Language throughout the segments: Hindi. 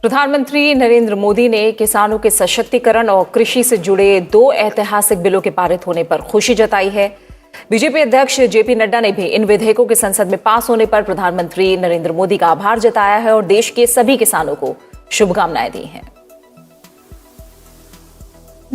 प्रधानमंत्री नरेंद्र मोदी ने किसानों के सशक्तिकरण और कृषि से जुड़े 2 ऐतिहासिक बिलों के पारित होने पर खुशी जताई है। बीजेपी अध्यक्ष जेपी नड्डा ने भी इन विधेयकों के संसद में पास होने पर प्रधानमंत्री नरेंद्र मोदी का आभार जताया है और देश के सभी किसानों को शुभकामनाएं दी हैं।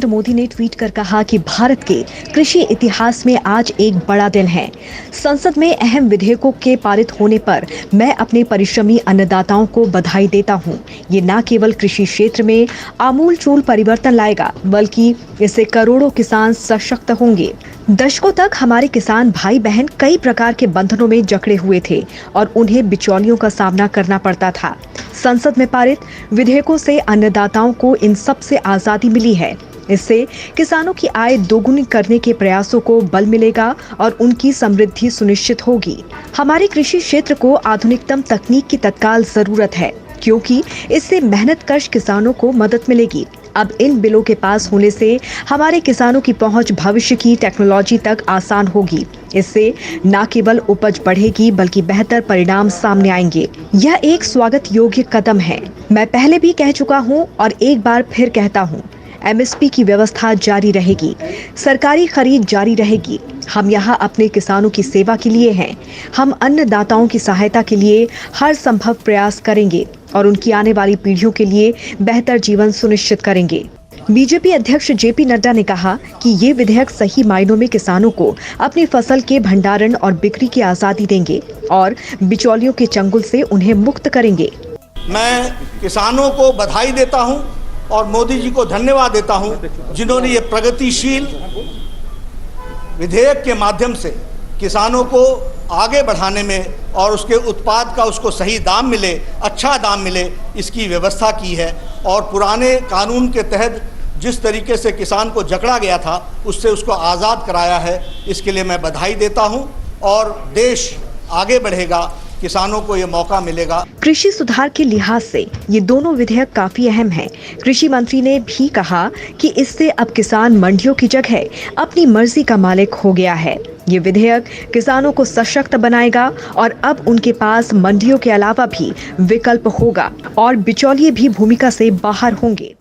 मोदी ने ट्वीट कर कहा कि भारत के कृषि इतिहास में आज एक बड़ा दिन है। संसद में अहम विधेयकों के पारित होने पर मैं अपने परिश्रमी अन्नदाताओं को बधाई देता हूं। ये न केवल कृषि क्षेत्र में आमूल-चूल परिवर्तन लाएगा, बल्कि इससे करोड़ों किसान सशक्त होंगे। दशकों तक हमारे किसान भाई बहन कई प्रकार के बंधनों में जकड़े हुए थे और उन्हें बिचौलियों का सामना करना पड़ता था। संसद में पारित विधेयकों से अन्नदाताओं को इन सब से आजादी मिली है। इससे किसानों की आय दोगुनी करने के प्रयासों को बल मिलेगा और उनकी समृद्धि सुनिश्चित होगी। हमारे कृषि क्षेत्र को आधुनिकतम तकनीक की तत्काल जरूरत है, क्योंकि इससे मेहनतकश किसानों को मदद मिलेगी। अब इन बिलों के पास होने से हमारे किसानों की पहुंच भविष्य की टेक्नोलॉजी तक आसान होगी। इससे न केवल उपज बढ़ेगी, बल्कि बेहतर परिणाम सामने आएंगे। यह एक स्वागत योग्य कदम है। मैं पहले भी कह चुका हूं और एक बार फिर कहता हूं, एमएसपी की व्यवस्था जारी रहेगी, सरकारी खरीद जारी रहेगी। हम यहाँ अपने किसानों की सेवा के लिए हैं। हम अन्नदाताओं की सहायता के लिए हर संभव प्रयास करेंगे और उनकी आने वाली पीढ़ियों के लिए बेहतर जीवन सुनिश्चित करेंगे। बीजेपी अध्यक्ष जेपी नड्डा ने कहा कि ये विधेयक सही मायनों में किसानों को अपनी फसल के भंडारण और बिक्री की आजादी देंगे और बिचौलियों के चंगुल से उन्हें मुक्त करेंगे। मैं किसानों को बधाई देता हूँ और मोदी जी को धन्यवाद देता हूं, जिन्होंने ये प्रगतिशील विधेयक के माध्यम से किसानों को आगे बढ़ाने में और उसके उत्पाद का उसको सही दाम मिले, अच्छा दाम मिले, इसकी व्यवस्था की है। और पुराने कानून के तहत जिस तरीके से किसान को जकड़ा गया था, उससे उसको आज़ाद कराया है। इसके लिए मैं बधाई देता हूं और देश आगे बढ़ेगा, किसानों को ये मौका मिलेगा। कृषि सुधार के लिहाज से ये दोनों विधेयक काफी अहम हैं। कृषि मंत्री ने भी कहा कि इससे अब किसान मंडियों की जगह अपनी मर्जी का मालिक हो गया है। ये विधेयक किसानों को सशक्त बनाएगा और अब उनके पास मंडियों के अलावा भी विकल्प होगा और बिचौलिए भी भूमिका से बाहर होंगे।